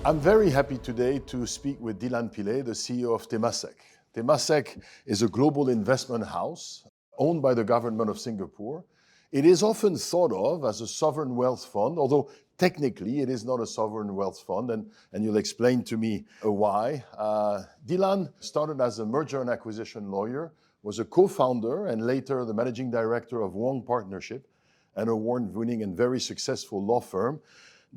I'm very happy today to speak with Dilhan Pillay, the CEO of Temasek. Temasek is a global investment house owned by the government of Singapore. It is often thought of as a sovereign wealth fund, although technically it is not a sovereign wealth fund, and you'll explain to me why. Dilhan started as a merger and acquisition lawyer, was a co-founder and later the managing director of Wong Partnership, an award-winning and very successful law firm.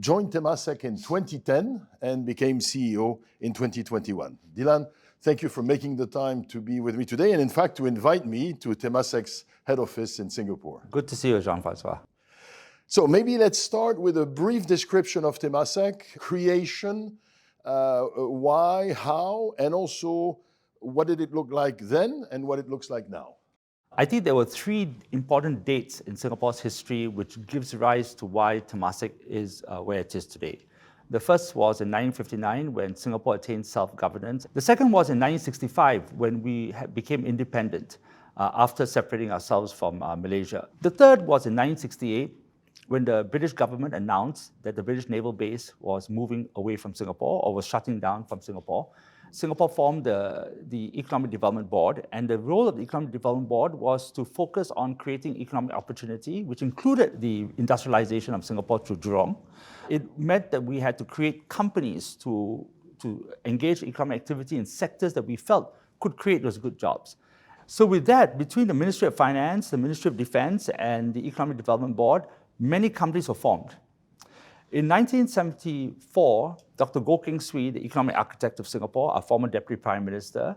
Joined Temasek in 2010 and became CEO in 2021. Dilhan, thank you for making the time to be with me today and in fact to invite me to Temasek's head office in Singapore. Good to see you, Jean-François. So maybe let's start with a brief description of Temasek, creation, why, how, and also what did it look like then and what it looks like now. I think there were three important dates in Singapore's history which gives rise to why Temasek is where it is today. The first was in 1959 when Singapore attained self-governance. The second was in 1965 when we became independent after separating ourselves from Malaysia. The third was in 1968 when the British government announced that the British naval base was moving away from Singapore or was shutting down from Singapore. Singapore formed the Economic Development Board, and the role of the Economic Development Board was to focus on creating economic opportunity, which included the industrialization of Singapore through Jurong. It meant that we had to create companies to engage economic activity in sectors that we felt could create those good jobs. So with that, between the Ministry of Finance, the Ministry of Defense, and the Economic Development Board, many companies were formed. In 1974, Dr. Goh Keng Swee, the economic architect of Singapore, our former Deputy Prime Minister,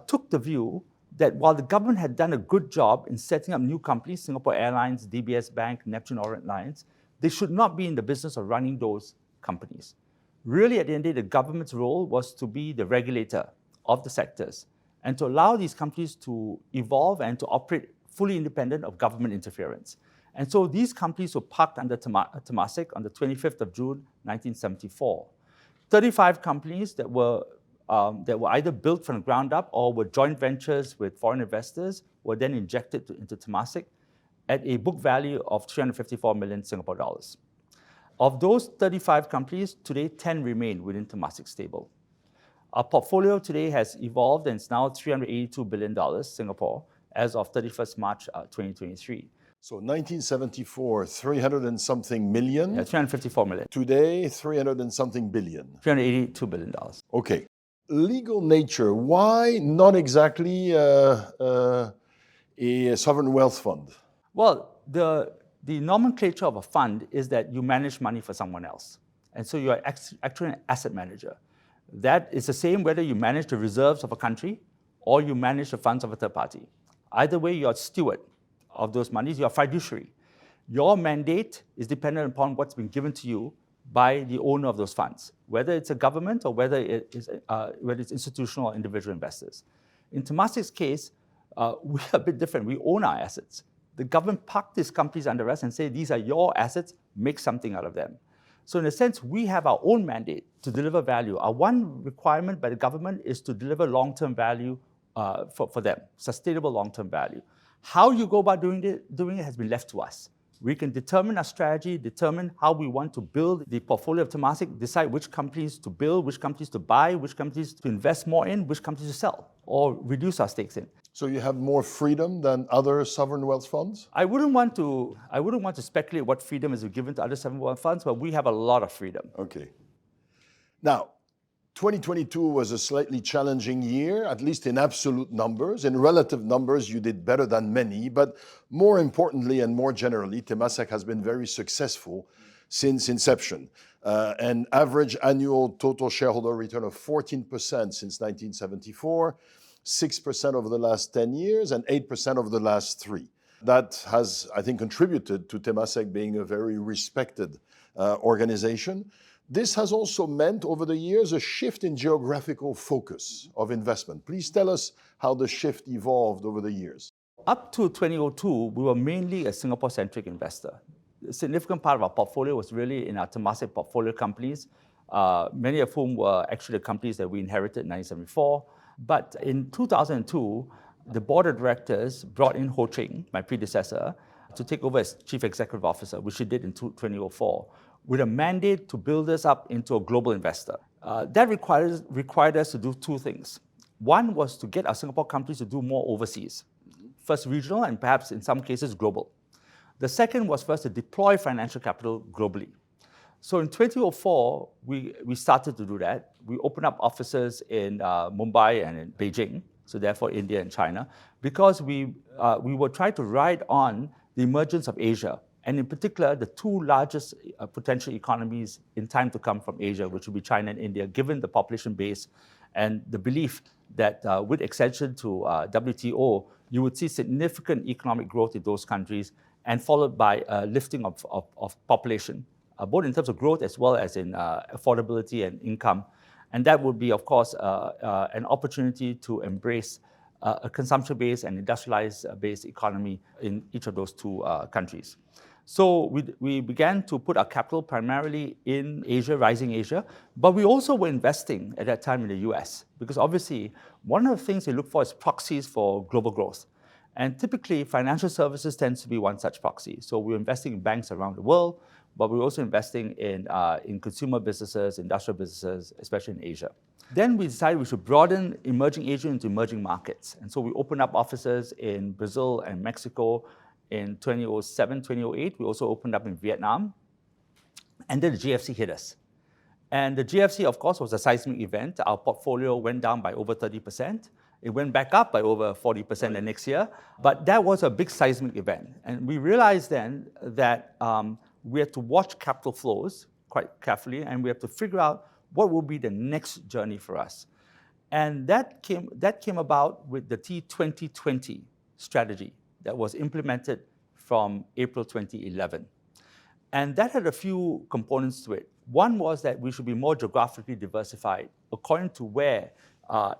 took the view that while the government had done a good job in setting up new companies, Singapore Airlines, DBS Bank, Neptune Orient Lines, they should not be in the business of running those companies. Really, at the end of the day, the government's role was to be the regulator of the sectors and to allow these companies to evolve and to operate fully independent of government interference. And so these companies were parked under Temasek on the 25th of June, 1974. 35 companies that were either built from the ground up or were joint ventures with foreign investors were then injected into Temasek at a book value of 354 million Singapore dollars. Of those 35 companies, today 10 remain within Temasek's stable. Our portfolio today has evolved and it's now $382 billion Singapore as of 31st March 2023. So 1974, 300 and something million. Yeah, 354 million. Today, 300 and something billion. $382 billion. Okay. Legal nature, why not exactly a sovereign wealth fund? Well, the nomenclature of a fund is that you manage money for someone else. And so you are actually an asset manager. That is the same whether you manage the reserves of a country or you manage the funds of a third party. Either way, you're a steward of those monies, you're a fiduciary. Your mandate is dependent upon what's been given to you by the owner of those funds, whether it's a government or whether it's institutional or individual investors. In Temasek's case, we're a bit different. We own our assets. The government parked these companies under us and say, these are your assets, make something out of them. So in a sense, we have our own mandate to deliver value. Our one requirement by the government is to deliver long-term value for them, sustainable long-term value. How you go about doing it has been left to us. We can determine our strategy, determine how we want to build the portfolio of Temasek, decide which companies to build, which companies to buy, which companies to invest more in, which companies to sell or reduce our stakes in. So you have more freedom than other sovereign wealth funds? I wouldn't want to speculate what freedom is given to other sovereign wealth funds, but we have a lot of freedom. Okay. Now, 2022 was a slightly challenging year, at least in absolute numbers. In relative numbers, you did better than many. But more importantly and more generally, Temasek has been very successful since inception. An average annual total shareholder return of 14% since 1974, 6% over the last 10 years, and 8% over the last 3. That has, I think, contributed to Temasek being a very respected organization. This has also meant, over the years, a shift in geographical focus of investment. Please tell us how the shift evolved over the years. Up to 2002, we were mainly a Singapore-centric investor. A significant part of our portfolio was really in our Temasek portfolio companies, many of whom were actually the companies that we inherited in 1974. But in 2002, the board of directors brought in Ho Ching, my predecessor, to take over as Chief Executive Officer, which she did in 2004, with a mandate to build us up into a global investor. That required us to do two things. One was to get our Singapore companies to do more overseas, first regional and perhaps in some cases global. The second was for us to deploy financial capital globally. So in 2004, we started to do that. We opened up offices in Mumbai and in Beijing, so therefore India and China, because we were trying to ride on the emergence of Asia, and in particular, the two largest potential economies in time to come from Asia, which would be China and India, given the population base and the belief that with extension to WTO, you would see significant economic growth in those countries, and followed by lifting of population, both in terms of growth as well as in affordability and income. And that would be, of course, an opportunity to embrace a consumption-based and industrialized-based economy in each of those two countries. So we began to put our capital primarily in Asia, rising Asia, but we also were investing at that time in the US, because obviously one of the things they look for is proxies for global growth. And typically financial services tends to be one such proxy. So we're investing in banks around the world, but we're also investing in consumer businesses, industrial businesses, especially in Asia. Then we decided we should broaden emerging Asia into emerging markets. And so we opened up offices in Brazil and Mexico in 2007, 2008. We also opened up in Vietnam. And then the GFC hit us. And the GFC, of course, was a seismic event. Our portfolio went down by over 30%. It went back up by over 40% the next year. But that was a big seismic event. And we realized then that we had to watch capital flows quite carefully, and we have to figure out what will be the next journey for us. And that came about with the T2020 strategy that was implemented from April 2011. And that had a few components to it. One was that we should be more geographically diversified according to where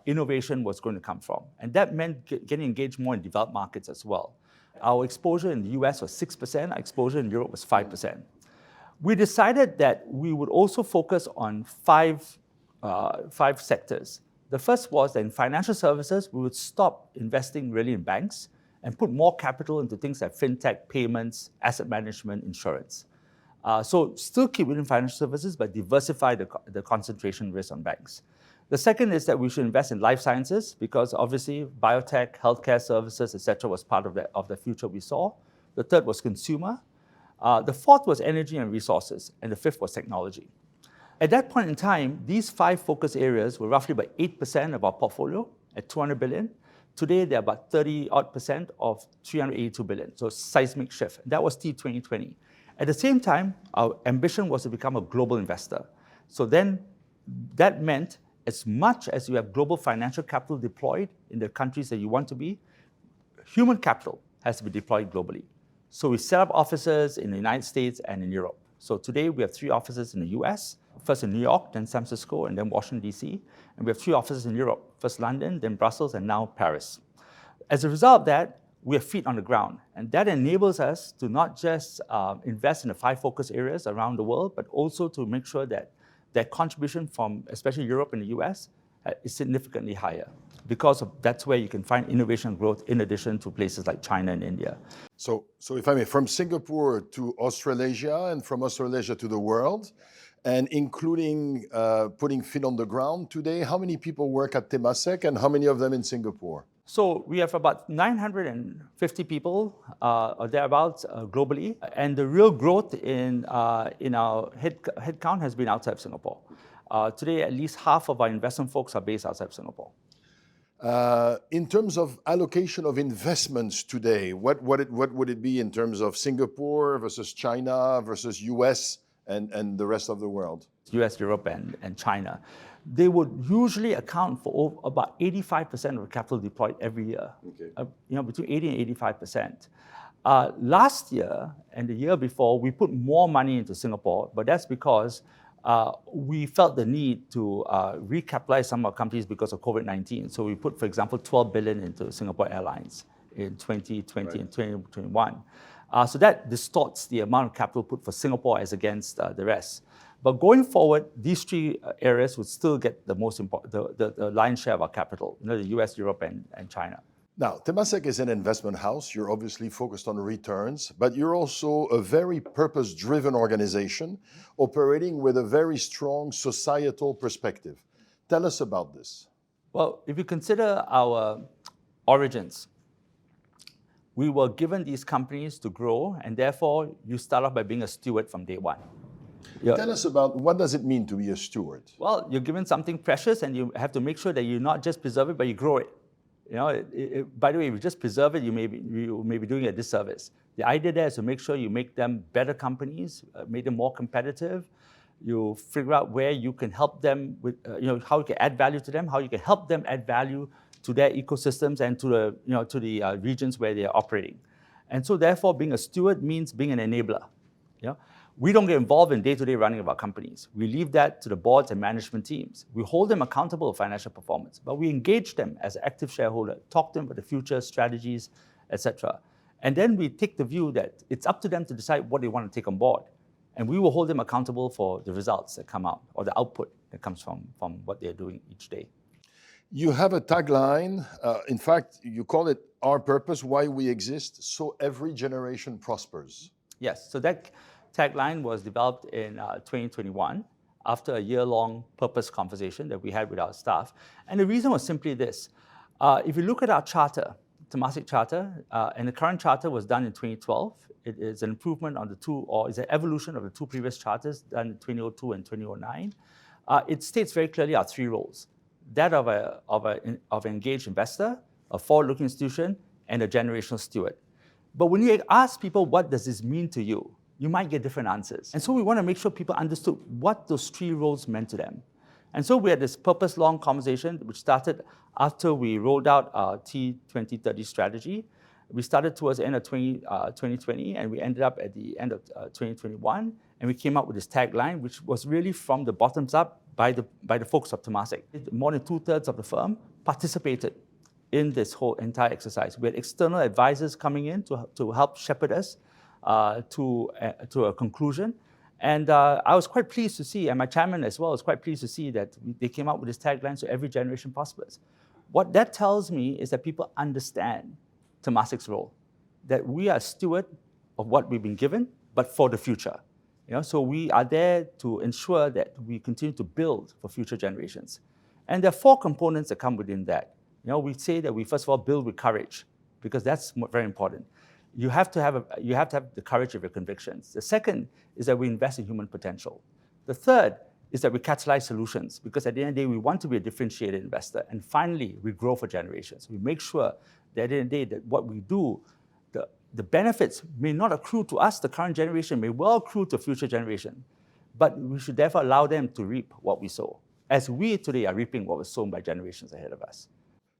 innovation was going to come from. And that meant getting engaged more in developed markets as well. Our exposure in the US was 6%, our exposure in Europe was 5%. We decided that we would also focus on five sectors. The first was that in financial services, we would stop investing really in banks and put more capital into things like fintech, payments, asset management, insurance. So still keep within financial services, but diversify the concentration risk on banks. The second is that we should invest in life sciences, because obviously biotech, healthcare services, etc., was part of the future we saw. The third was consumer. The fourth was energy and resources, and the fifth was technology. At that point in time, these five focus areas were roughly about 8% of our portfolio at 200 billion. Today, they're about 30-odd% of 382 billion, so seismic shift. That was T2020. At the same time, our ambition was to become a global investor. So then that meant as much as you have global financial capital deployed in the countries that you want to be, human capital has to be deployed globally. So we set up offices in the United States and in Europe. So today we have 3 offices in the US, first in New York, then San Francisco, and then Washington, D.C. And we have 3 offices in Europe, first London, then Brussels, and now Paris. As a result of that, we have feet on the ground. And that enables us to not just invest in the 5 focus areas around the world, but also to make sure that their contribution from especially Europe and the US is significantly higher, because that's where you can find innovation and growth in addition to places like China and India. So if I may, from Singapore to Australasia and from Australasia to the world, and including putting feet on the ground today, how many people work at Temasek and how many of them in Singapore? So we have about 950 people or thereabouts globally, and the real growth in our headcount has been outside of Singapore. Today, at least half of our investment folks are based outside of Singapore. In terms of allocation of investments today, what would it be in terms of Singapore versus China versus US and the rest of the world? US, Europe, and China. They would usually account for about 85% of the capital deployed every year. Okay. Between 80 and 85%. Last year and the year before, we put more money into Singapore, but that's because we felt the need to recapitalize some of our companies because of COVID-19. So we put, for example, 12 billion into Singapore Airlines in 2020 and 2021. So that distorts the amount of capital put for Singapore as against the rest. But going forward, these 3 areas would still get the most important, the lion's share of our capital, the US, Europe, and China. Now, Temasek is an investment house. You're obviously focused on returns, but you're also a very purpose-driven organization operating with a very strong societal perspective. Tell us about this. Well, if you consider our origins, we were given these companies to grow, and therefore you start off by being a steward from day one. Tell us about what does it mean to be a steward? Well, you're given something precious, and you have to make sure that you not just preserve it, but you grow it. You know, by the way, if you just preserve it, you may be doing a disservice. The idea there is to make sure you make them better companies, make them more competitive. You figure out where you can help them with, how you can add value to them, how you can help them add value to their ecosystems and to the regions where they are operating. And so, therefore, being a steward means being an enabler. You know? We don't get involved in day-to-day running of our companies. We leave that to the boards and management teams. We hold them accountable for financial performance, but we engage them as an active shareholder, talk to them about the future, strategies, etc. And then we take the view that it's up to them to decide what they want to take on board. And we will hold them accountable for the results that come out or the output that comes from what they're doing each day. You have a tagline. In fact, you call it Our Purpose, Why We Exist, so every generation prospers. Yes, so that tagline was developed in 2021 after a year-long purpose conversation that we had with our staff. And the reason was simply this. If you look at our charter, Temasek Charter, and the current charter was done in 2012. It is an improvement on the two, or is an evolution of the two previous charters done in 2002 and 2009. It states very clearly our three roles: that of an engaged investor, a forward-looking institution, and a generational steward. But when you ask people, what does this mean to you, you might get different answers. And so we want to make sure people understood what those three roles meant to them. And so we had this purpose-long conversation, which started after we rolled out our T2030 strategy. We started towards the end of 2020, and we ended up at the end of 2021, and we came up with this tagline, which was really from the bottoms up by the folks of Temasek. More than 2/3 of the firm participated in this whole entire exercise. We had external advisors coming in to help shepherd us to a conclusion. And I was quite pleased to see, and my chairman as well was quite pleased to see that they came up with this tagline, so every generation prospers. What that tells me is that people understand Temasek's role, that we are a steward of what we've been given, but for the future. So we are there to ensure that we continue to build for future generations. And there are 4 components that come within that. We say that we first of all build with courage, because that's very important. You have to have the courage of your convictions. The second is that we invest in human potential. The third is that we catalyze solutions, because at the end of the day, we want to be a differentiated investor. And finally, we grow for generations. We make sure that at the end of the day, that what we do, the benefits may not accrue to us, the current generation, may well accrue to future generation. But we should therefore allow them to reap what we sow, as we today are reaping what was sown by generations ahead of us.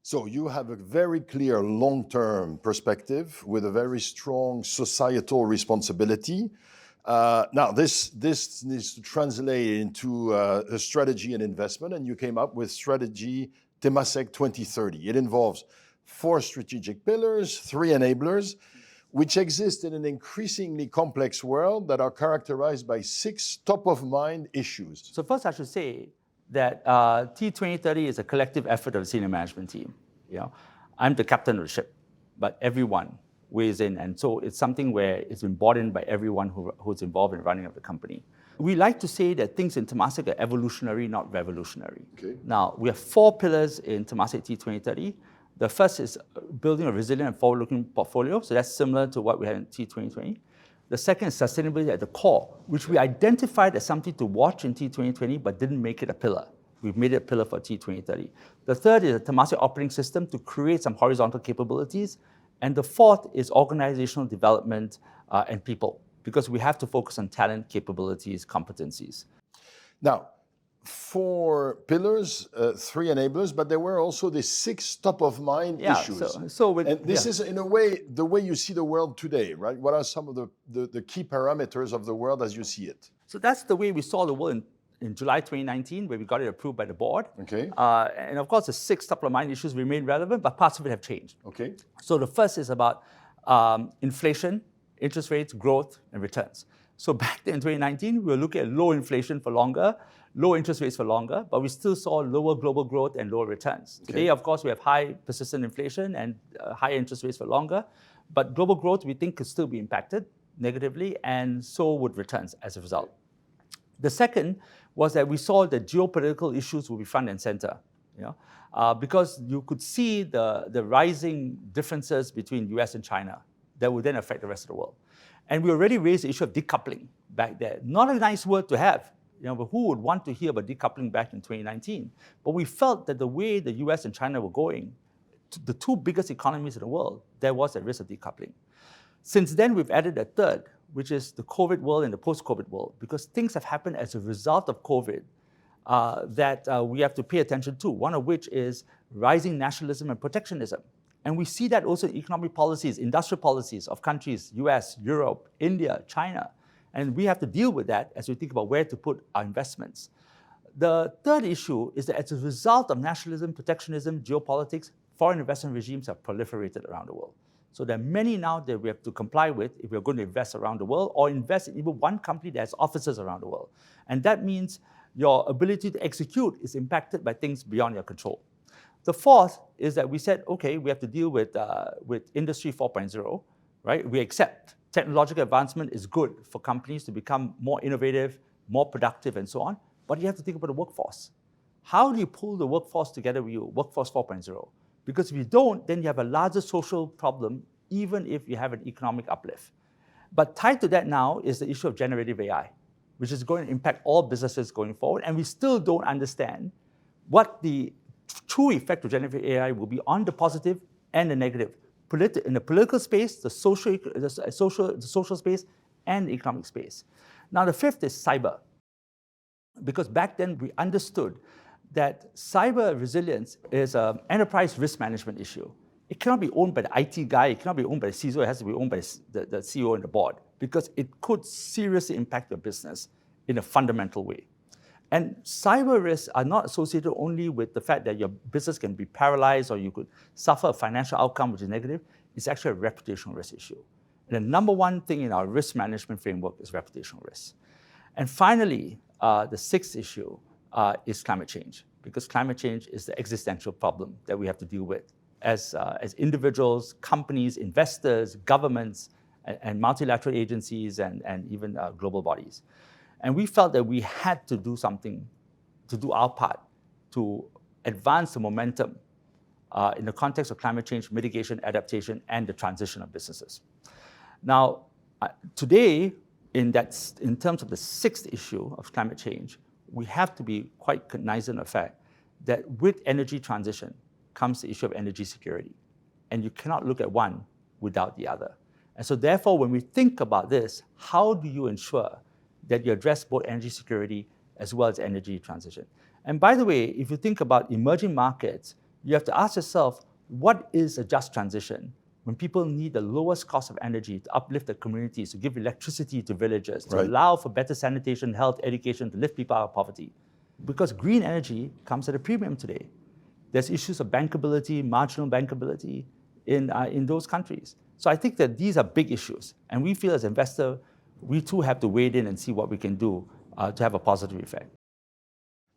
So you have a very clear long-term perspective with a very strong societal responsibility. Now, this needs to translate into a strategy and investment, and you came up with strategy Temasek 2030. It involves 4 strategic pillars, 3 enablers, which exist in an increasingly complex world that are characterized by 6 top-of-mind issues. So first, I should say that T2030 is a collective effort of the senior management team. I'm the captain of the ship, but everyone weighs in, and so it's something where it's been bought in by everyone who's involved in running of the company. We like to say that things in Temasek are evolutionary, not revolutionary. Okay. Now, we have 4 pillars in Temasek T2030. The first is building a resilient and forward-looking portfolio, so that's similar to what we had in T2020. The second is sustainability at the core, which we identified as something to watch in T2020, but didn't make it a pillar. We've made it a pillar for T2030. The third is a Temasek operating system to create some horizontal capabilities. And the fourth is organizational development and people, because we have to focus on talent, capabilities, competencies. Now, 4 pillars, 3 enablers, but there were also the 6 top-of-mind issues. And this is, in a way, the way you see the world today, right? What are some of the key parameters of the world as you see it? So that's the way we saw the world in July 2019, where we got it approved by the board. Okay. And of course, the 6 top-of-mind issues remain relevant, but parts of it have changed. Okay. So the first is about inflation, interest rates, growth, and returns. So back then in 2019, we were looking at low inflation for longer, low interest rates for longer, but we still saw lower global growth and lower returns. Okay. Today, of course, we have high persistent inflation and high interest rates for longer, but global growth we think could still be impacted negatively, and so would returns as a result. The second was that we saw that geopolitical issues will be front and center, because you could see the rising differences between US and China that would then affect the rest of the world. And we already raised the issue of decoupling back there. Not a nice word to have, but who would want to hear about decoupling back in 2019? But we felt that the way the US and China were going, the two biggest economies in the world, there was a risk of decoupling. Since then, we've added a third, which is the COVID world and the post-COVID world, because things have happened as a result of COVID that we have to pay attention to, one of which is rising nationalism and protectionism. And we see that also in economic policies, industrial policies of countries, US, Europe, India, China. And we have to deal with that as we think about where to put our investments. The third issue is that as a result of nationalism, protectionism, geopolitics, foreign investment regimes have proliferated around the world. So there are many now that we have to comply with if we're going to invest around the world or invest in even one company that has offices around the world. And that means your ability to execute is impacted by things beyond your control. The fourth is that we said, okay, we have to deal with Industry 4.0, right? We accept technological advancement is good for companies to become more innovative, more productive, and so on, but you have to think about the workforce. How do you pull the workforce together with you, Workforce 4.0? Because if you don't, then you have a larger social problem, even if you have an economic uplift. But tied to that now is the issue of generative AI, which is going to impact all businesses going forward, and we still don't understand what the true effect of generative AI will be on the positive and the negative, in the political space, the social space, and the economic space. Now, the fifth is cyber, because back then we understood that cyber resilience is an enterprise risk management issue. It cannot be owned by the IT guy, it cannot be owned by the CISO, it has to be owned by the CEO and the board, because it could seriously impact your business in a fundamental way. And cyber risks are not associated only with the fact that your business can be paralyzed or you could suffer a financial outcome which is negative. It's actually a reputational risk issue. And the number one thing in our risk management framework is reputational risk. And finally, the sixth issue is climate change, because climate change is the existential problem that we have to deal with as individuals, companies, investors, governments, and multilateral agencies, and even global bodies. And we felt that we had to do something, to do our part, to advance the momentum in the context of climate change, mitigation, adaptation, and the transition of businesses. Now, today, in terms of the sixth issue of climate change, we have to be quite cognizant of the fact that with energy transition comes the issue of energy security. And you cannot look at one without the other. And so therefore, when we think about this, how do you ensure that you address both energy security as well as energy transition? And by the way, if you think about emerging markets, you have to ask yourself, what is a just transition when people need the lowest cost of energy to uplift the communities, to give electricity to villages, to allow for better sanitation, health, education, to lift people out of poverty? Because green energy comes at a premium today. There's issues of bankability, marginal bankability in those countries. So I think that these are big issues. And we feel as investors, we too have to wade in and see what we can do to have a positive effect.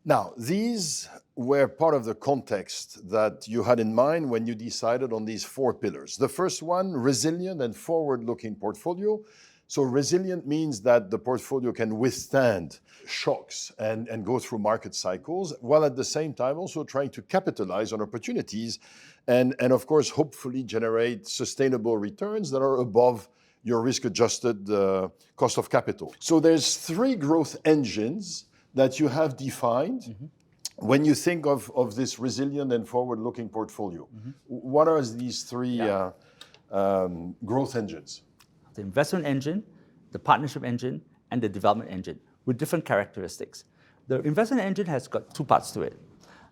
Now, these were part of the context that you had in mind when you decided on these four pillars. The first one, resilient and forward-looking portfolio. So resilient means that the portfolio can withstand shocks and go through market cycles, while at the same time also trying to capitalize on opportunities and of course, hopefully generate sustainable returns that are above your risk-adjusted cost of capital. So there's three growth engines that you have defined when you think of this resilient and forward-looking portfolio. What are these three growth engines? The investment engine, the partnership engine, and the development engine with different characteristics. The investment engine has got two parts to it.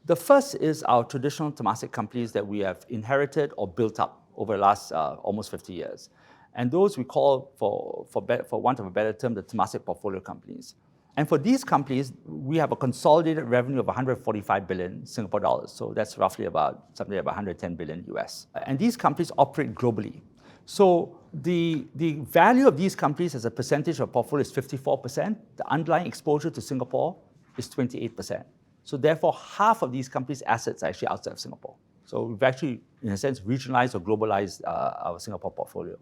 The first is our traditional Temasek companies that we have inherited or built up over the last almost 50 years. And those we call, for want of a better term, the Temasek portfolio companies. And for these companies, we have a consolidated revenue of 145 billion Singapore dollars. So that's roughly about something about 110 billion US. And these companies operate globally. So the value of these companies as a percentage of portfolio is 54%. The underlying exposure to Singapore is 28%. So therefore, half of these companies' assets are actually outside of Singapore. So we've actually, in a sense, regionalized or globalized our Singapore portfolio.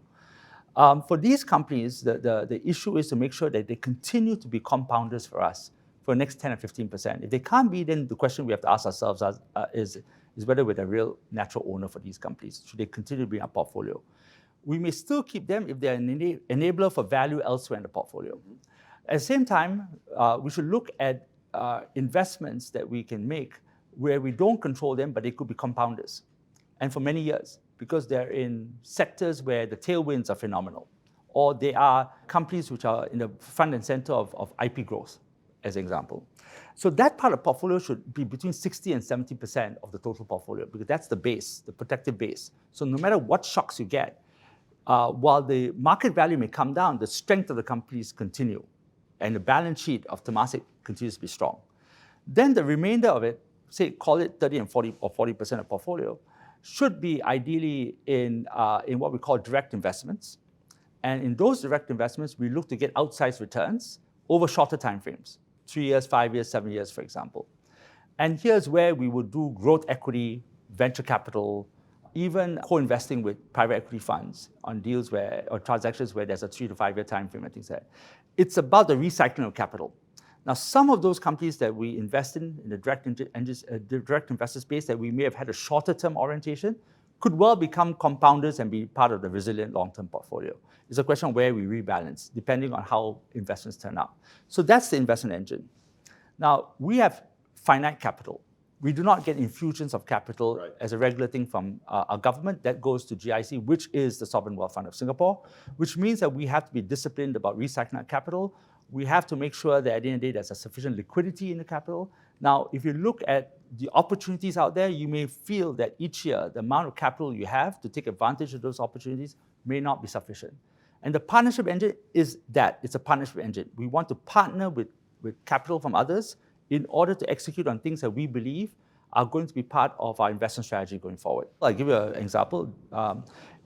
For these companies, the issue is to make sure that they continue to be compounders for us for the next 10 or 15%. If they can't be, then the question we have to ask ourselves is whether we're the real natural owner for these companies. Should they continue to be in our portfolio? We may still keep them if they're an enabler for value elsewhere in the portfolio. At the same time, we should look at investments that we can make where we don't control them, but they could be compounders, and for many years, because they're in sectors where the tailwinds are phenomenal, or they are companies which are in the front and center of IP growth, as an example. So that part of the portfolio should be between 60 and 70% of the total portfolio, because that's the base, the protective base. So no matter what shocks you get, while the market value may come down, the strength of the companies continue, and the balance sheet of Temasek continues to be strong. Then the remainder of it, say, call it 30 and 40 or 40% of portfolio, should be ideally in what we call direct investments. And in those direct investments, we look to get outsized returns over shorter time frames, 3 years, 5 years, 7 years, for example. And here's where we would do growth equity, venture capital, even co-investing with private equity funds on deals or transactions where there's a 3 to 5 year time frame and things like that. It's about the recycling of capital. Now, some of those companies that we invest in the direct investor space that we may have had a shorter term orientation could well become compounders and be part of the resilient long-term portfolio. It's a question of where we rebalance, depending on how investments turn out. So that's the investment engine. Now, we have finite capital. We do not get infusions of capital as a regular thing from our government. That goes to GIC, which is the Sovereign Wealth Fund of Singapore, which means that we have to be disciplined about recycling our capital. We have to make sure that at the end of the day, there's a sufficient liquidity in the capital. Now, if you look at the opportunities out there, you may feel that each year, the amount of capital you have to take advantage of those opportunities may not be sufficient. And the partnership engine is that. It's a partnership engine. We want to partner with capital from others in order to execute on things that we believe are going to be part of our investment strategy going forward. I'll give you an example.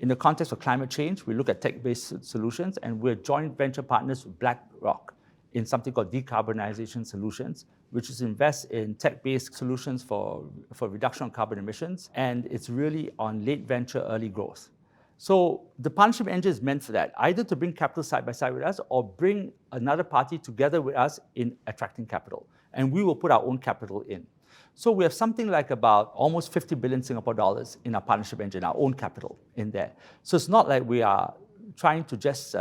In the context of climate change, we look at tech-based solutions, and we're joint venture partners with BlackRock in something called decarbonization solutions, which is invest in tech-based solutions for reduction of carbon emissions, and it's really on late venture, early growth. So the partnership engine is meant for that, either to bring capital side by side with us or bring another party together with us in attracting capital. And we will put our own capital in. So we have something like about almost 50 billion Singapore dollars in our partnership engine, our own capital in there. So it's not like we are trying to just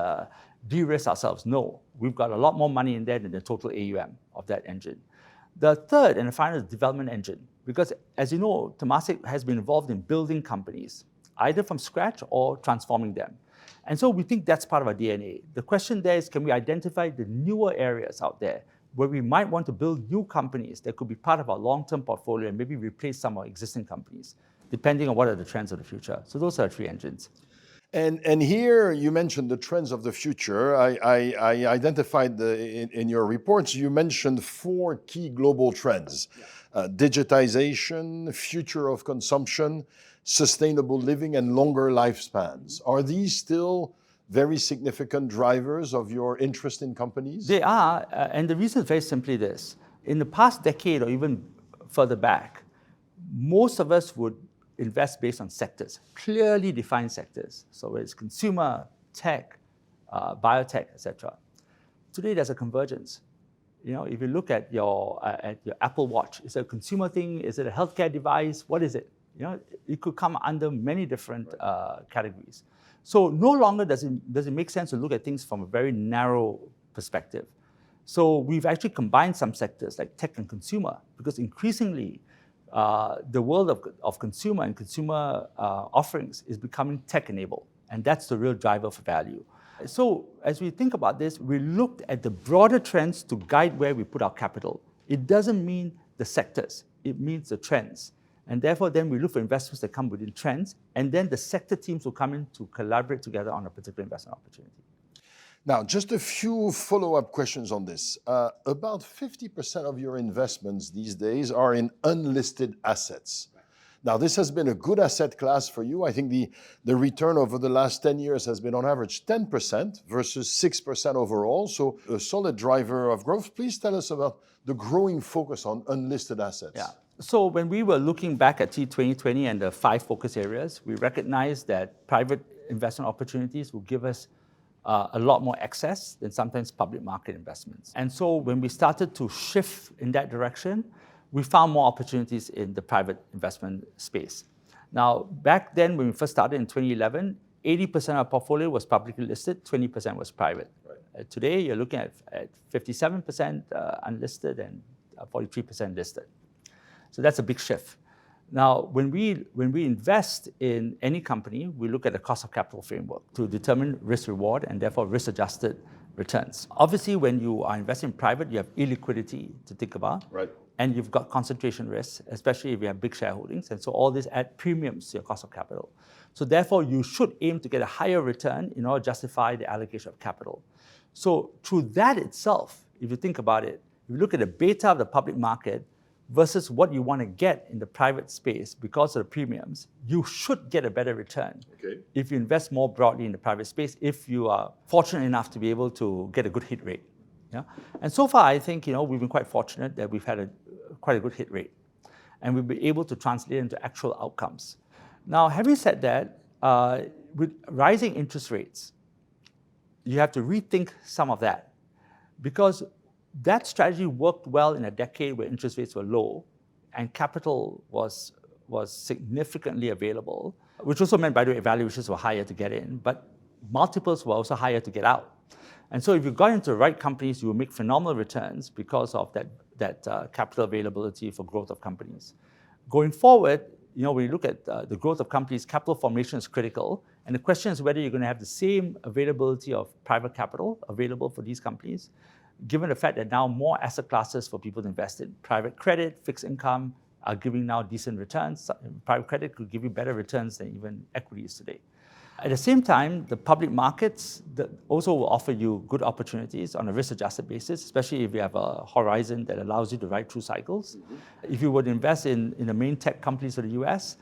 de-risk ourselves. No, we've got a lot more money in there than the total AUM of that engine. The third and the final is development engine, because as you know, Temasek has been involved in building companies, either from scratch or transforming them. And so we think that's part of our DNA. The question there is, can we identify the newer areas out there where we might want to build new companies that could be part of our long-term portfolio and maybe replace some of our existing companies, depending on what are the trends of the future. So those are 3 engines. And here you mentioned the trends of the future. I identified in your reports, you mentioned 4 key global trends: digitization, future of consumption, sustainable living, and longer lifespans. Are these still very significant drivers of your interest in companies? They are, and the reason is very simply this. In the past decade or even further back, most of us would invest based on sectors, clearly defined sectors. So it's consumer, tech, biotech, etc. Today, there's a convergence. You know, if you look at your Apple Watch, is it a consumer thing? Is it a healthcare device? What is it? You know, it could come under many different categories. So no longer does it make sense to look at things from a very narrow perspective. So we've actually combined some sectors like tech and consumer, because increasingly the world of consumer and consumer offerings is becoming tech-enabled, and that's the real driver for value. So as we think about this, we looked at the broader trends to guide where we put our capital. It doesn't mean the sectors, it means the trends. And therefore, then we look for investments that come within trends, and then the sector teams will come in to collaborate together on a particular investment opportunity. Now, just a few follow-up questions on this. About 50% of your investments these days are in unlisted assets. Now, this has been a good asset class for you. I think the return over the last 10 years has been on average 10% versus 6% overall. So a solid driver of growth. Please tell us about the growing focus on unlisted assets. Yeah. So when we were looking back at T2020 and the 5 focus areas, we recognized that private investment opportunities will give us a lot more access than sometimes public market investments. And so when we started to shift in that direction, we found more opportunities in the private investment space. Now, back then when we first started in 2011, 80% of our portfolio was publicly listed, 20% was private. Right. Today, you're looking at 57% unlisted and 43% listed. So that's a big shift. Now, when we invest in any company, we look at the cost of capital framework to determine risk reward and therefore risk-adjusted returns. Obviously, when you are investing in private, you have illiquidity to think about. Right. And you've got concentration risks, especially if you have big shareholdings. And so all this add premiums to your cost of capital. So therefore, you should aim to get a higher return in order to justify the allocation of capital. So through that itself, if you think about it, if you look at the beta of the public market versus what you want to get in the private space because of the premiums, you should get a better return if you invest more broadly in the private space, if you are fortunate enough to be able to get a good hit rate. Yeah? And so far, I think we've been quite fortunate that we've had quite a good hit rate. And we've been able to translate into actual outcomes. Now, having said that, with rising interest rates, you have to rethink some of that. Because that strategy worked well in a decade where interest rates were low and capital was significantly available, which also meant, by the way, valuations were higher to get in, but multiples were also higher to get out. And so if you got into the right companies, you will make phenomenal returns because of that capital availability for growth of companies. Going forward, when you look at the growth of companies, capital formation is critical. And the question is whether you're going to have the same availability of private capital available for these companies, given the fact that now more asset classes for people to invest in. Private credit, fixed income are giving now decent returns. Private credit could give you better returns than even equities today. At the same time, the public markets also will offer you good opportunities on a risk-adjusted basis, especially if you have a horizon that allows you to ride through cycles. If you would invest in the main tech companies of the US,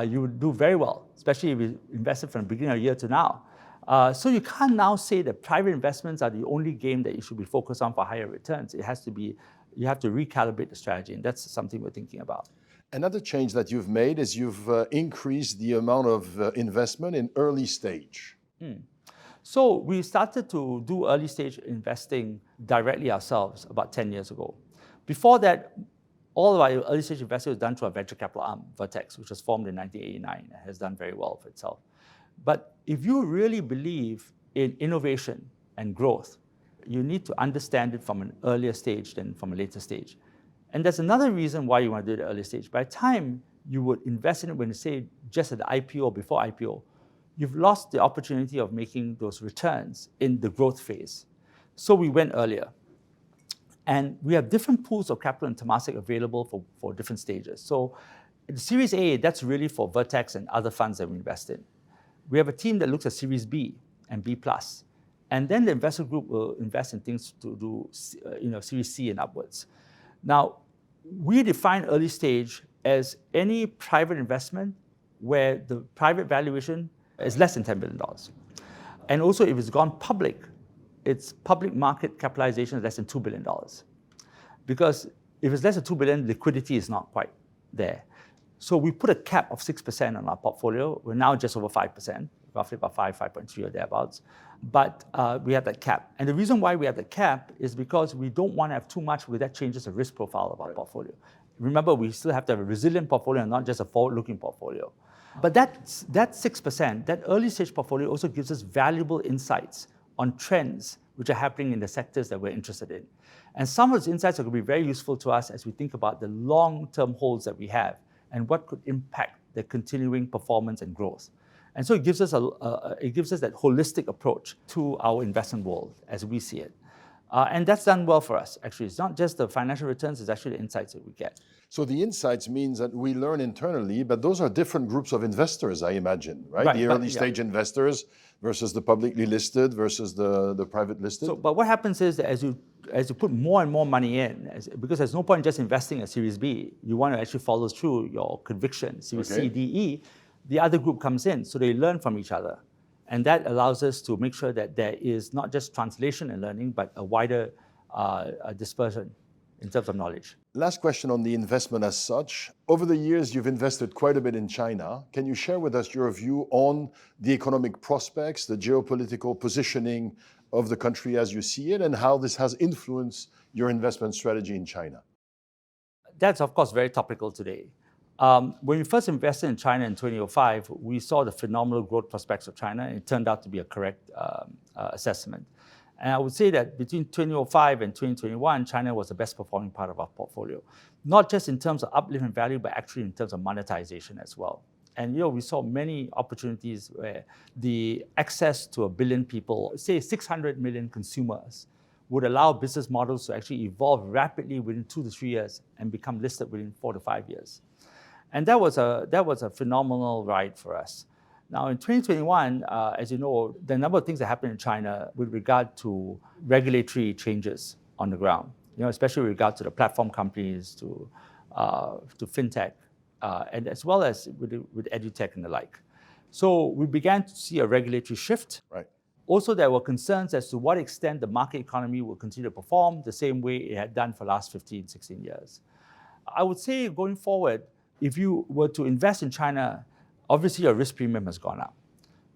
you would do very well, especially if you invested from the beginning of the year to now. So you can't now say that private investments are the only game that you should be focused on for higher returns. It has to be, you have to recalibrate the strategy, and that's something we're thinking about. Another change that you've made is you've increased the amount of investment in early stage. So we started to do early stage investing directly ourselves about 10 years ago. Before that, all of our early stage investing was done through a venture capital arm, Vertex, which was formed in 1989 and has done very well for itself. But if you really believe in innovation and growth, you need to understand it from an earlier stage than from a later stage. And there's another reason why you want to do it at the early stage. By the time you would invest in it when you say just at the IPO or before IPO, you've lost the opportunity of making those returns in the growth phase. So we went earlier. And we have different pools of capital in Temasek available for different stages. So the Series A, that's really for Vertex and other funds that we invest in. We have a team that looks at Series B and B+. And then the investor group will invest in things to do Series C and upwards. Now, we define early stage as any private investment where the private valuation is less than $10 billion. And also, if it's gone public, its public market capitalization is less than $2 billion. Because if it's less than $2 billion, liquidity is not quite there. So we put a cap of 6% on our portfolio. We're now just over 5%, roughly about 5.3 or thereabouts. But we have that cap. And the reason why we have the cap is because we don't want to have too much where that changes the risk profile of our portfolio. Remember, we still have to have a resilient portfolio and not just a forward-looking portfolio. But that 6%, that early stage portfolio also gives us valuable insights on trends which are happening in the sectors that we're interested in. And some of those insights are going to be very useful to us as we think about the long-term holds that we have and what could impact the continuing performance and growth. And so it gives us that holistic approach to our investment world as we see it. And that's done well for us, actually. It's not just the financial returns, it's actually the insights that we get. So the insights means that we learn internally, but those are different groups of investors, I imagine, right? The early stage investors versus the publicly listed versus the private listed. But what happens is that as you put more and more money in, because there's no point just investing at Series B, you want to actually follow through your conviction, Series C, D, E, the other group comes in, so they learn from each other. And that allows us to make sure that there is not just translation and learning, but a wider dispersion in terms of knowledge. Last question on the investment as such. Over the years, you've invested quite a bit in China. Can you share with us your view on the economic prospects, the geopolitical positioning of the country as you see it, and how this has influenced your investment strategy in China? That's, of course, very topical today. When we first invested in China in 2005, we saw the phenomenal growth prospects of China, and it turned out to be a correct assessment. And I would say that between 2005 and 2021, China was the best performing part of our portfolio, not just in terms of uplift in value, but actually in terms of monetization as well. And we saw many opportunities where the access to 1 billion people, say 600 million consumers, would allow business models to actually evolve rapidly within 2 to 3 years and become listed within 4 to 5 years. And that was a phenomenal ride for us. Now, in 2021, as you know, the number of things that happened in China with regard to regulatory changes on the ground, especially with regard to the platform companies, to fintech, and as well as with edutech and the like. So we began to see a regulatory shift. Right. Also, there were concerns as to what extent the market economy will continue to perform the same way it had done for the last 15, 16 years. I would say going forward, if you were to invest in China, obviously your risk premium has gone up.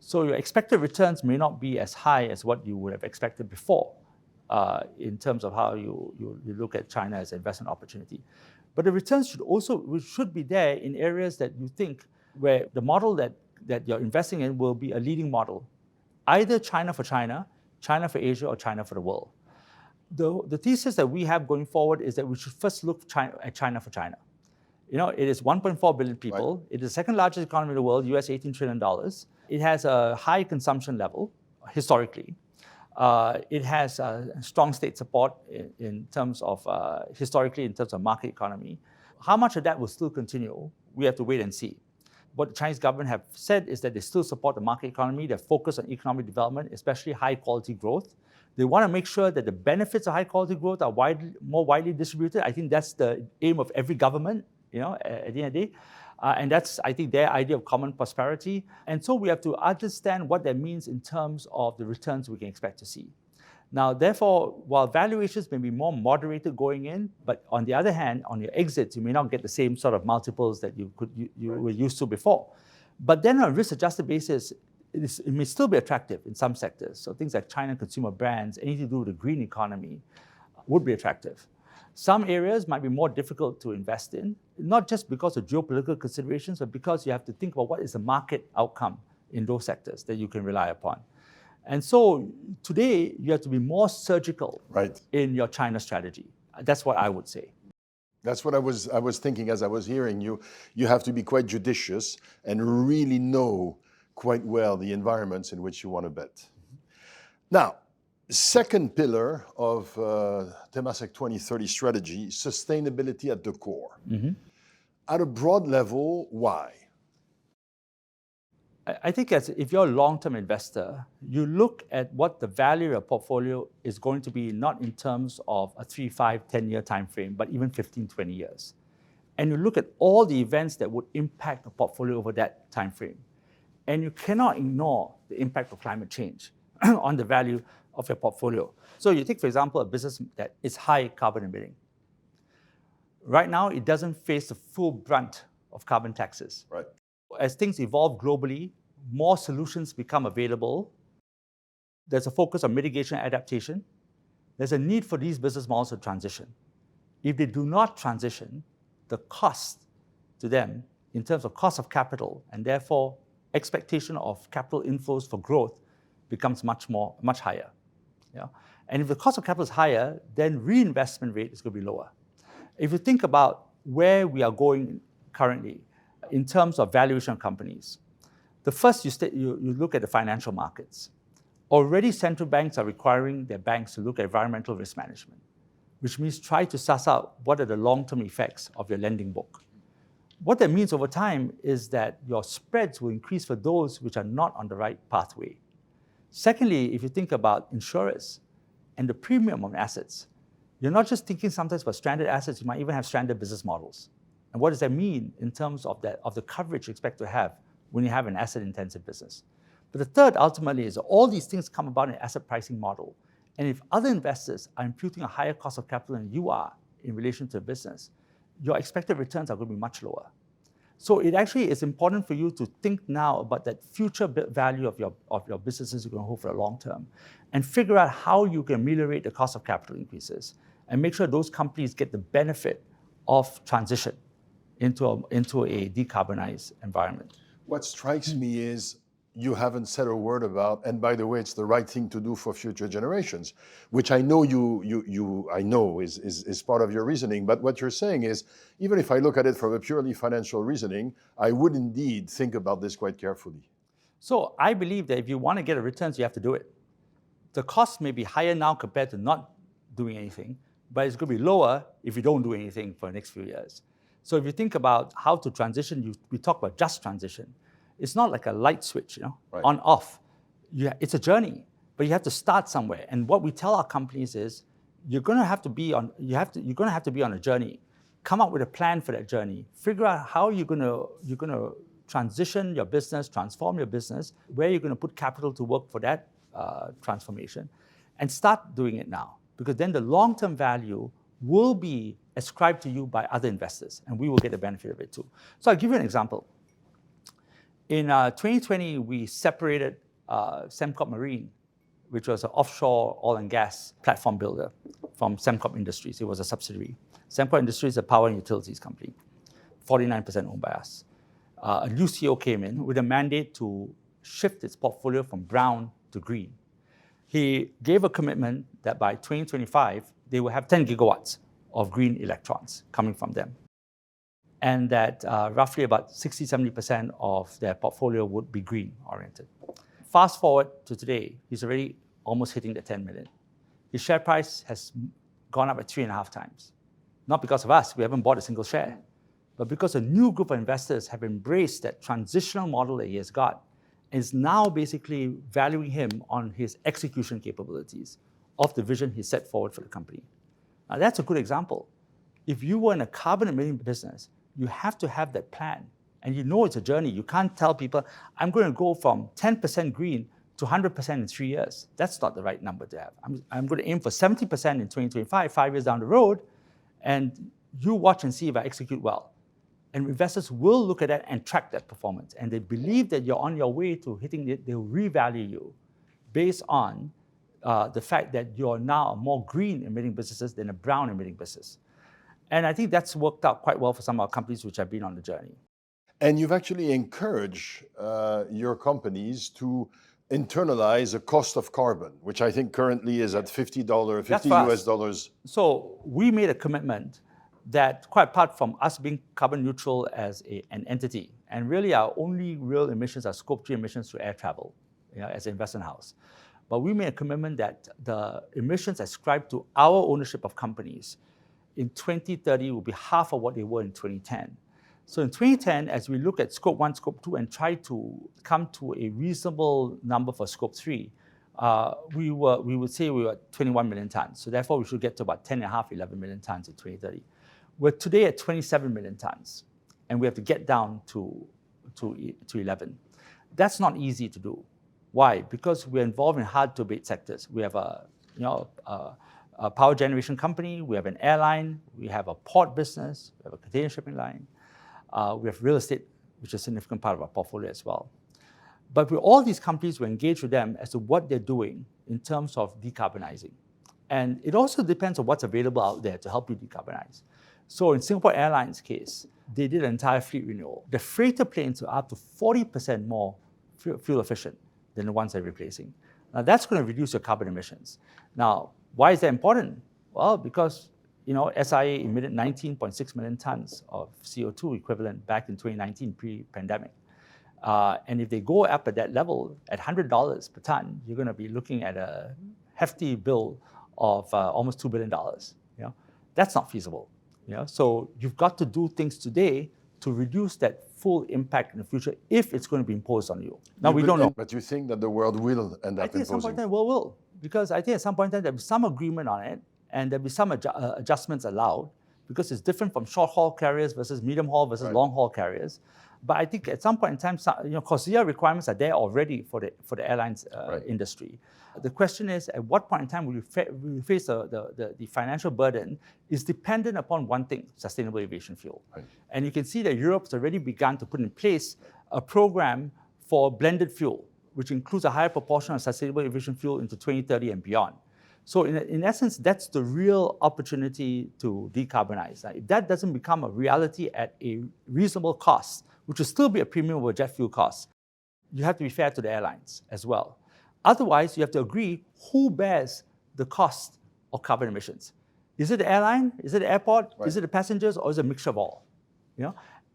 So your expected returns may not be as high as what you would have expected before in terms of how you look at China as an investment opportunity. But the returns should be there in areas that you think where the model that you're investing in will be a leading model, either China for China, China for Asia, or China for the world. The thesis that we have going forward is that we should first look at China for China. It is 1.4 billion people. Right. It is the second largest economy in the world, US $18 trillion. It has a high consumption level, historically. It has strong state support in terms of, historically, in terms of market economy. How much of that will still continue, we have to wait and see. What the Chinese government have said is that they still support the market economy. They're focused on economic development, especially high quality growth. They want to make sure that the benefits of high quality growth are more widely distributed. I think that's the aim of every government. At the end of the day. And that's, I think, their idea of common prosperity. And so we have to understand what that means in terms of the returns we can expect to see. Now, therefore, while valuations may be more moderated going in, but on the other hand, on your exits, you may not get the same sort of multiples that you were used to before. But then on a risk-adjusted basis, it may still be attractive in some sectors. So things like China consumer brands, anything to do with the green economy, would be attractive. Some areas might be more difficult to invest in, not just because of geopolitical considerations, but because you have to think about what is the market outcome in those sectors that you can rely upon. And so today, you have to be more surgical in your China strategy. That's what I would say. That's what I was thinking as I was hearing you. You have to be quite judicious and really know quite well the environments in which you want to bet. Now, second pillar of Temasek 2030 strategy, sustainability at the core. Mm-hmm. At a broad level, why? I think if you're a long-term investor, you look at what the value of your portfolio is going to be, not in terms of a 3, 5, 10-year time frame, but even 15, 20 years. And you look at all the events that would impact the portfolio over that time frame. And you cannot ignore the impact of climate change on the value of your portfolio. So you take, for example, a business that is high carbon emitting. Right now, it doesn't face the full brunt of carbon taxes. Right. As things evolve globally, more solutions become available. There's a focus on mitigation and adaptation. There's a need for these business models to transition. If they do not transition, the cost to them in terms of cost of capital and therefore expectation of capital inflows for growth becomes much higher. Yeah? And if the cost of capital is higher, then reinvestment rate is going to be lower. If you think about where we are going currently in terms of valuation of companies, the first you look at the financial markets. Already central banks are requiring their banks to look at environmental risk management, which means try to suss out what are the long-term effects of your lending book. What that means over time is that your spreads will increase for those which are not on the right pathway. Secondly, if you think about insurers and the premium on assets, You're not just thinking sometimes about stranded assets, you might even have stranded business models. And what does that mean in terms of the coverage you expect to have when you have an asset-intensive business? But the third, ultimately, is all these things come about in an asset pricing model. And if other investors are imputing a higher cost of capital than you are in relation to a business, your expected returns are going to be much lower. So it actually is important for you to think now about that future value of your businesses you're going to hold for the long term, and figure out how you can ameliorate the cost of capital increases and make sure those companies get the benefit of transition into a decarbonized environment. What strikes me is you haven't said a word about, and by the way, it's the right thing to do for future generations, which I know is part of your reasoning. But what you're saying is, even if I look at it from a purely financial reasoning, I would indeed think about this quite carefully. So I believe that if you want to get a returns, you have to do it. The cost may be higher now compared to not doing anything, but it's going to be lower if you don't do anything for the next few years. So if you think about how to transition, we talk about just transition. It's not like a light switch, right. On, off. It's a journey, but you have to start somewhere. And what we tell our companies is, you're going to have to be on a journey. Come up with a plan for that journey. Figure out how you're going to transition your business, transform your business, where you're going to put capital to work for that transformation, and start doing it now. Because then the long-term value will be ascribed to you by other investors, and we will get the benefit of it too. So I'll give you an example. In 2020, we separated Sembcorp Marine, which was an offshore oil and gas platform builder, from Sembcorp Industries. It was a subsidiary. Sembcorp Industries is a power and utilities company, 49% owned by us. A new CEO came in with a mandate to shift its portfolio from brown to green. He gave a commitment that by 2025, they will have 10 gigawatts of green electrons coming from them, and that roughly about 60-70% of their portfolio would be green-oriented. Fast forward to today, he's already almost hitting the 10 million. His share price has gone up at 3.5 times. Not because of us, we haven't bought a single share, but because a new group of investors have embraced that transitional model that he has got, and is now basically valuing him on his execution capabilities of the vision he set forward for the company. Now that's a good example. If you were in a carbon emitting business, you have to have that plan. And you know it's a journey. You can't tell people, I'm going to go from 10% green to 100% in 3 years. That's not the right number to have. I'm going to aim for 70% in 2025, 5 years down the road, and you watch and see if I execute well. And investors will look at that and track that performance. And they believe that you're on your way to hitting it, they'll revalue you based on the fact that you're now a more green emitting businesses than a brown emitting business. And I think that's worked out quite well for some of our companies which have been on the journey. And you've actually encouraged your companies to internalize a cost of carbon, which I think currently is at $50 US dollars. So we made a commitment that, quite apart from us being carbon neutral as an entity, and really our only real emissions are Scope 3 emissions through air travel, as an investment house. But we made a commitment that the emissions ascribed to our ownership of companies in 2030 will be half of what they were in 2010. So in 2010, as we look at Scope 1, Scope 2, and try to come to a reasonable number for Scope 3, we would say we were at 21 million tons. So therefore, we should get to about 10.5, 11 million tons in 2030. We're today at 27 million tons, and we have to get down to 11. That's not easy to do. Why? Because we're involved in hard-to-abate sectors. We have a power generation company, we have an airline, we have a port business, we have a container shipping line, we have real estate, which is a significant part of our portfolio as well. But with all these companies, we engage with them as to what they're doing in terms of decarbonizing. And it also depends on what's available out there to help you decarbonize. So in Singapore Airlines' case, they did an entire fleet renewal. The freighter planes are up to 40% more fuel efficient than the ones they're replacing. Now that's going to reduce your carbon emissions. Now, why is that important? Well, because SIA emitted 19.6 million tons of CO2 equivalent back in 2019, pre-pandemic. And if they go up at that level, at $100 per ton, you're going to be looking at a hefty bill of almost $2 billion. That's not feasible. So you've got to do things today to reduce that full impact in the future if it's going to be imposed on you. Now, we don't know. But you think that the world will end up imposing? I think at some point in time, will. Because I think at some point in time, there'll be some agreement on it, and there'll be some adjustments allowed because it's different from short-haul carriers versus medium-haul versus long-haul carriers. But I think at some point in time, CORSIA requirements are there already for the airlines industry. The question is, at what point in time will you face the financial burden is dependent upon one thing, sustainable aviation fuel. Right. And you can see that Europe's already begun to put in place a program for blended fuel, which includes a higher proportion of sustainable aviation fuel into 2030 and beyond. So in essence, that's the real opportunity to decarbonize. If that doesn't become a reality at a reasonable cost, which will still be a premium over jet fuel costs, you have to be fair to the airlines as well. Otherwise, you have to agree who bears the cost of carbon emissions. Is it the airline? Is it the airport? Right. Is it the passengers? Or is it a mixture of all?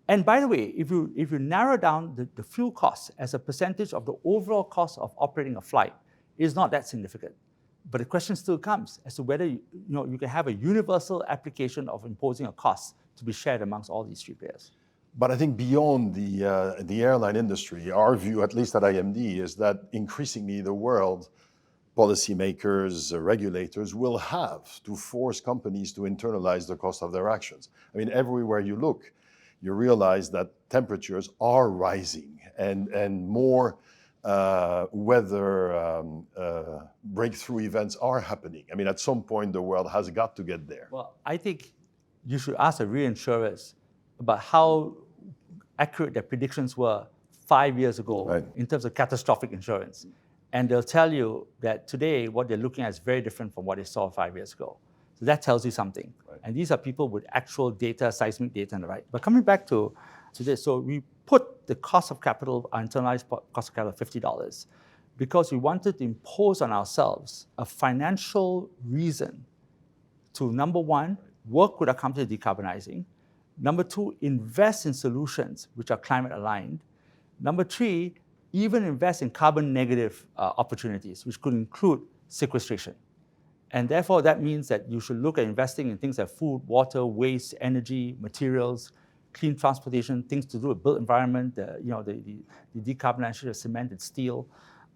And by the way, if you narrow down the fuel costs as a percentage of the overall cost of operating a flight, it is not that significant. But the question still comes as to whether you can have a universal application of imposing a cost to be shared amongst all these three players. But I think beyond the airline industry, our view, at least at IMD, is that increasingly the world, policymakers, regulators, will have to force companies to internalize the cost of their actions. I mean, everywhere you look, you realize that temperatures are rising and more weather breakthrough events are happening. I mean, at some point, the world has got to get there. Well, I think you should ask the reinsurers about how accurate their predictions were 5 years ago in terms of catastrophic insurance. And they'll tell you that today, what they're looking at is very different from what they saw 5 years ago. So that tells you something. Right. And these are people with actual data, seismic data on the right. But coming back to this, so we put the cost of capital, our internalized cost of capital, $50, because we wanted to impose on ourselves a financial reason to, number one, work with our company decarbonizing. Number two, invest in solutions which are climate aligned. Number three, even invest in carbon negative opportunities, which could include sequestration. And therefore, that means that you should look at investing in things like food, water, waste, energy, materials, clean transportation, things to do with built environment, the decarbonization of cement and steel.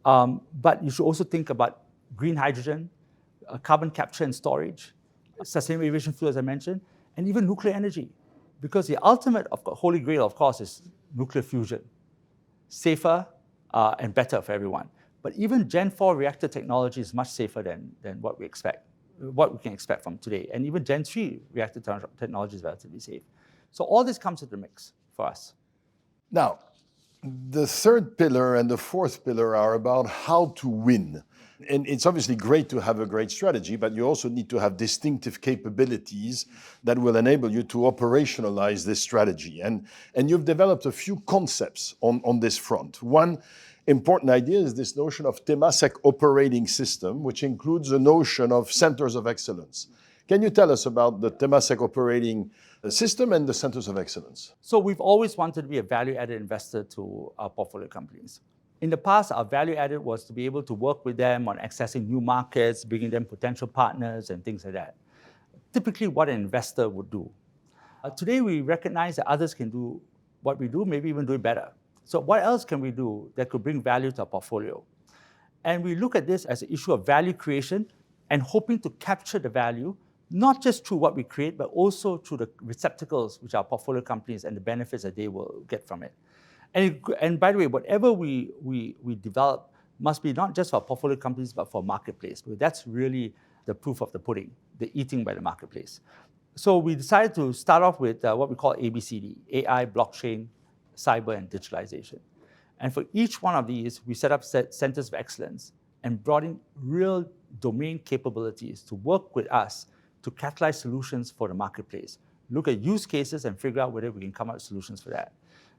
But you should also think about green hydrogen, carbon capture and storage, sustainable aviation fuel, as I mentioned, and even nuclear energy. Because the ultimate holy grail, of course, is nuclear fusion. Safer and better for everyone. But even Gen 4 reactor technology is much safer than what we can expect from today. And even Gen 3 reactor technology is relatively safe. So all this comes into the mix for us. Now, the third pillar and the fourth pillar are about how to win. And it's obviously great to have a great strategy, but you also need to have distinctive capabilities that will enable you to operationalize this strategy. And you've developed a few concepts on this front. One important idea is this notion of Temasek operating system, which includes the notion of centers of excellence. Can you tell us about the Temasek operating system and the centers of excellence? So we've always wanted to be a value-added investor to our portfolio companies. In the past, our value added was to be able to work with them on accessing new markets, bringing them potential partners and things like that. Typically what an investor would do. Today, we recognize that others can do what we do, maybe even do it better. So what else can we do that could bring value to our portfolio? And we look at this as an issue of value creation and hoping to capture the value, not just through what we create, but also through the receptacles, which are portfolio companies and the benefits that they will get from it. And by the way, whatever we develop must be not just for portfolio companies, but for marketplace. Because that's really the proof of the pudding, the eating by the marketplace. So we decided to start off with what we call ABCD, AI, blockchain, cyber, and digitalization. And for each one of these, we set up centers of excellence and brought in real domain capabilities to work with us to catalyze solutions for the marketplace. Look at use cases and figure out whether we can come up with solutions for that.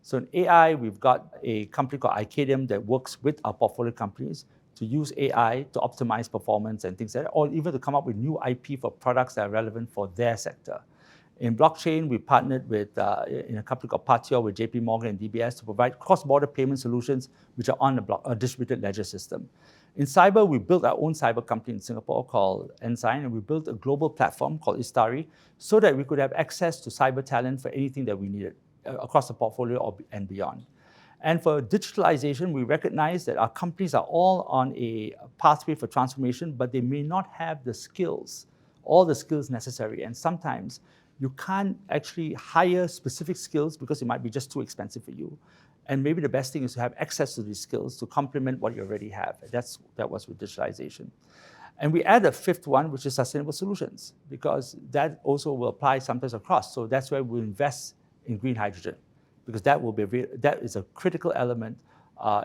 So in AI, we've got a company called Icadium that works with our portfolio companies to use AI to optimize performance and things like that, or even to come up with new IP for products that are relevant for their sector. In blockchain, we partnered with in a company called Patio with JP Morgan and DBS to provide cross-border payment solutions which are on a distributed ledger system. In cyber, we built our own cyber company in Singapore called Ensign, and we built a global platform called Istari so that we could have access to cyber talent for anything that we needed across the portfolio and beyond. And for digitalization, we recognize that our companies are all on a pathway for transformation, but they may not have the skills all the skills necessary. And sometimes you can't actually hire specific skills because it might be just too expensive for you. And maybe the best thing is to have access to these skills to complement what you already have. That was with digitalization. And we add a fifth one, which is sustainable solutions, because that also will apply sometimes across. So that's where we invest in green hydrogen, because that is a critical element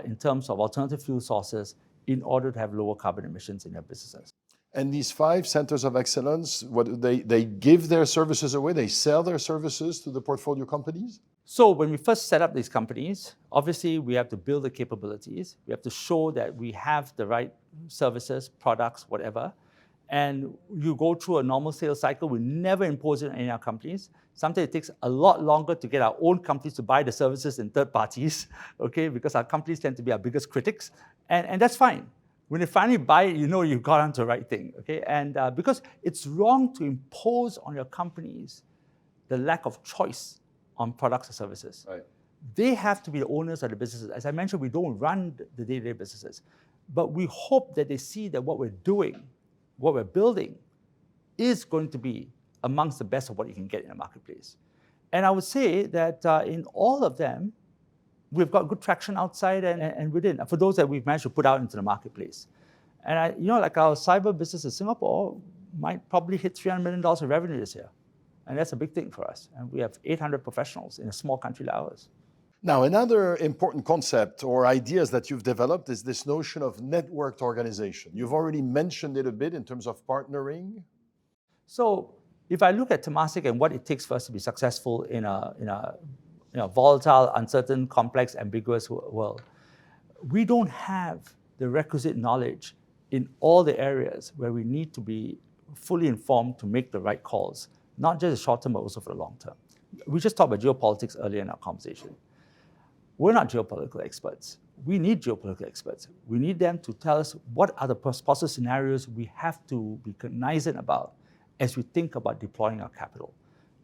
in terms of alternative fuel sources in order to have lower carbon emissions in their businesses. And these 5 centers of excellence, what do they give their services away? They sell their services to the portfolio companies? So when we first set up these companies, obviously we have to build the capabilities. We have to show that we have the right services, products, whatever. And you go through a normal sales cycle. We never impose it on any of our companies. Sometimes it takes a lot longer to get our own companies to buy the services than third parties, okay? Because our companies tend to be our biggest critics. And that's fine. When you finally buy it, you know you've got onto the right thing, okay? And because it's wrong to impose on your companies the lack of choice on products or services. Right. They have to be the owners of the businesses. As I mentioned, we don't run the day-to-day businesses. But we hope that they see that what we're doing, what we're building, is going to be amongst the best of what you can get in the marketplace. And I would say that in all of them, we've got good traction outside and within, for those that we've managed to put out into the marketplace. And like our cyber business in Singapore might probably hit $300 million of revenue this year. And that's a big thing for us. And we have 800 professionals in a small country like ours. Now, another important concept or ideas that you've developed is this notion of networked organization. You've already mentioned it a bit in terms of partnering. So if I look at Temasek and what it takes for us to be successful in a volatile, uncertain, complex, ambiguous world, we don't have the requisite knowledge in all the areas where we need to be fully informed to make the right calls, not just the short term, but also for the long term. We just talked about geopolitics earlier in our conversation. We're not geopolitical experts. We need geopolitical experts. We need them to tell us what are the possible scenarios we have to be cognizant about as we think about deploying our capital.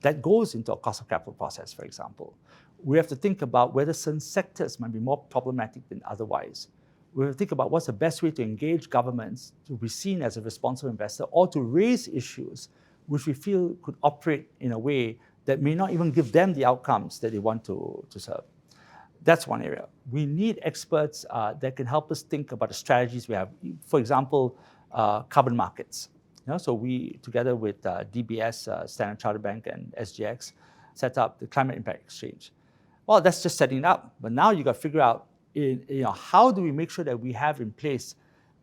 That goes into our cost of capital process, for example. We have to think about whether certain sectors might be more problematic than otherwise. We have to think about what's the best way to engage governments to be seen as a responsible investor or to raise issues which we feel could operate in a way that may not even give them the outcomes that they want to serve. That's one area. We need experts that can help us think about the strategies we have. For example, carbon markets. So we, together with DBS, Standard Chartered Bank, and SGX, set up the Climate Impact Exchange. Well, that's just setting it up. But now you got to figure out, how do we make sure that we have in place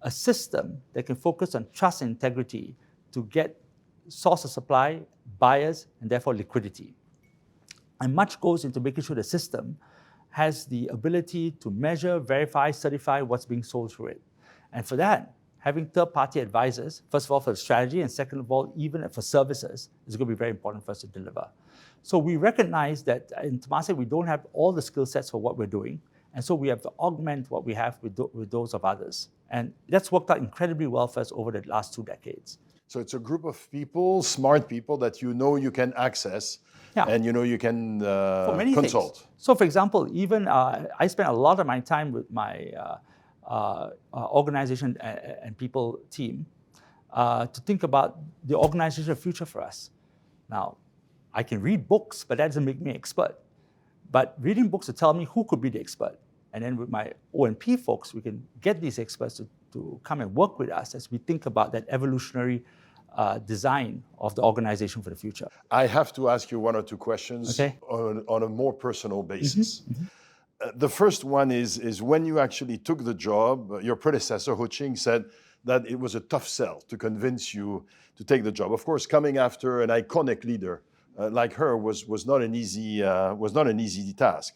a system that can focus on trust and integrity to get source of supply, buyers, and therefore liquidity. And much goes into making sure the system has the ability to measure, verify, certify what's being sold through it. And for that, having third-party advisors, first of all for the strategy, and second of all, even for services, is going to be very important for us to deliver. So we recognize that in Temasek, we don't have all the skill sets for what we're doing, and so we have to augment what we have with those of others. And that's worked out incredibly well for us over the last 2 decades. So it's a group of people, smart people that you can access, and you can for many consult. Things. So for example, even I spend a lot of my time with my organization and people team to think about the organizational future for us. Now, I can read books, but that doesn't make me an expert. But reading books to tell me who could be the expert. And then with my O&P folks, we can get these experts to come and work with us as we think about that evolutionary design of the organization for the future. I have to ask you 1 or 2 questions on a more personal basis. The first one is when you actually took the job, your predecessor, Ho Ching, said that it was a tough sell to convince you to take the job. Of course, coming after an iconic leader like her was not an easy task.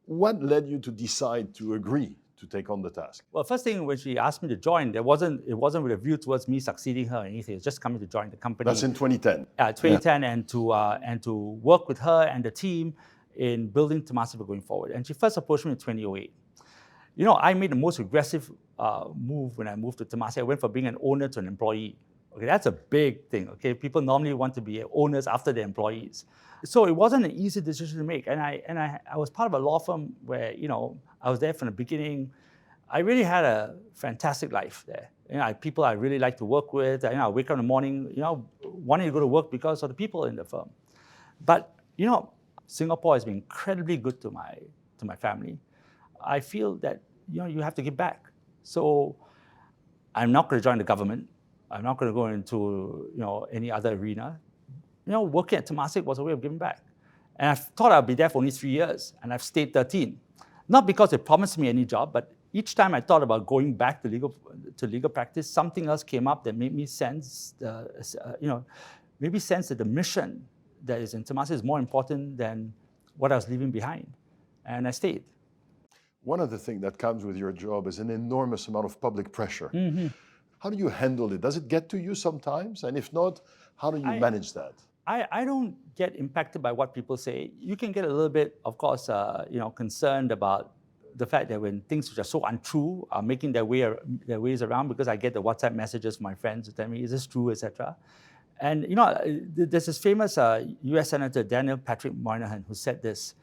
What led you to decide to agree to take on the task? Well, first thing, when she asked me to join, it wasn't with a view towards me succeeding her or anything. It's just coming to join the company. That's in 2010. 2010, and to work with her and the team in building Temasek going forward. And she first approached me in 2008. I made the most aggressive move when I moved to Temasek. I went from being an owner to an employee. Okay, that's a big thing. Okay, people normally want to be owners after they're employees. So it wasn't an easy decision to make. And I was part of a law firm where I was there from the beginning. I really had a fantastic life there. People I really like to work with. I wake up in the morning. wanting to go to work because of the people in the firm. But, Singapore has been incredibly good to my family. I feel that, you have to give back. So I'm not going to join the government. I'm not going to go into, any other arena. Working at Temasek was a way of giving back. And I thought I'd be there for only 3 years, and I've stayed 13. Not because they promised me any job, but each time I thought about going back to legal practice, something else came up that made me sense, sense that the mission that is in Temasek is more important than what I was leaving behind. And I stayed. One of the things that comes with your job is an enormous amount of public pressure. Mm-hmm. How do you handle it? Does it get to you sometimes? And if not, how do you manage that? I don't get impacted by what people say. You can get a little bit, of course, concerned about the fact that when things which are so untrue are making their ways around, because I get the WhatsApp messages from my friends who tell me, is this true, etc. And there's this famous US Senator Daniel Patrick Moynihan who said this.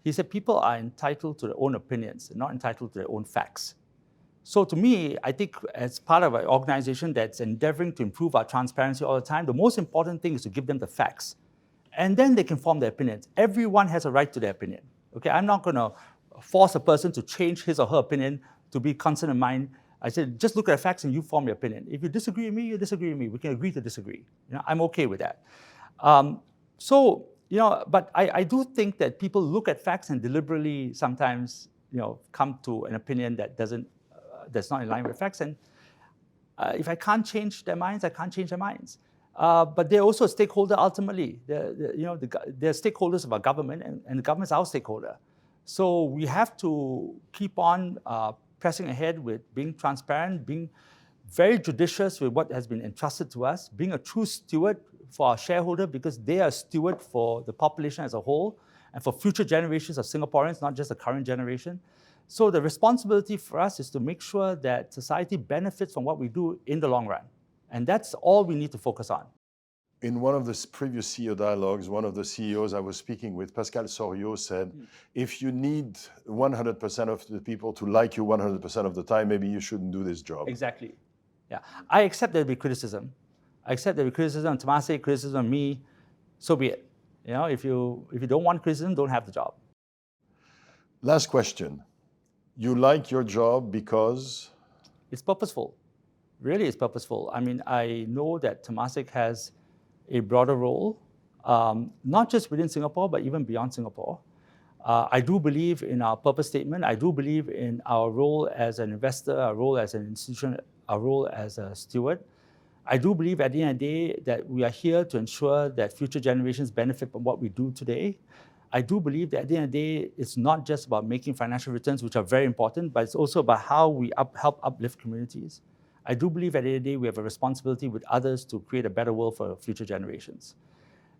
He said, people are entitled to their own opinions, not entitled to their own facts. So to me, I think as part of an organization that's endeavoring to improve our transparency all the time, the most important thing is to give them the facts. And then they can form their opinions. Everyone has a right to their opinion. Okay, I'm not going to force a person to change his or her opinion to be constant in mind. I said, just look at the facts and you form your opinion. If you disagree with me, you disagree with me. We can agree to disagree. I'm okay with that. But I do think that people look at facts and deliberately sometimes, come to an opinion that that's not in line with facts. And if I can't change their minds, I can't change their minds. But they're also a stakeholder ultimately. They're stakeholders of our government, and the government's our stakeholder. So we have to keep on pressing ahead with being transparent, being very judicious with what has been entrusted to us, being a true steward for our shareholder, because they are a steward for the population as a whole and for future generations of Singaporeans, not just the current generation. So the responsibility for us is to make sure that society benefits from what we do in the long run. And that's all we need to focus on. In one of the previous CEO dialogues, one of the CEOs I was speaking with, Pascal Soriot, said, if you need 100% of the people to like you 100% of the time, maybe you shouldn't do this job. Exactly. Yeah. I accept there'll be criticism. I accept there'll be criticism of Temasek, criticism of me. So be it. If you don't want criticism, don't have the job. Last question. You like your job because? It's purposeful. Really, it's purposeful. I mean, I know that Temasek has a broader role, not just within Singapore, but even beyond Singapore. I do believe in our purpose statement. I do believe in our role as an investor, our role as an institution, our role as a steward. I do believe at the end of the day that we are here to ensure that future generations benefit from what we do today. I do believe that at the end of the day, it's not just about making financial returns, which are very important, but it's also about how we help uplift communities. I do believe at the end of the day, we have a responsibility with others to create a better world for future generations.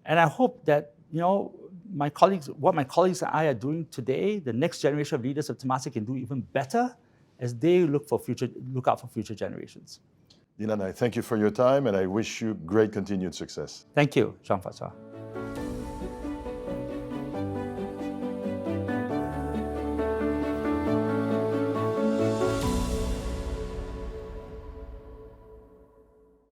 And I hope that, what my colleagues and I are doing today, the next generation of leaders of Temasek can do even better as they look out for future generations. Dilhan, I thank you for your time, and I wish you great continued success. Thank you, Jean-François.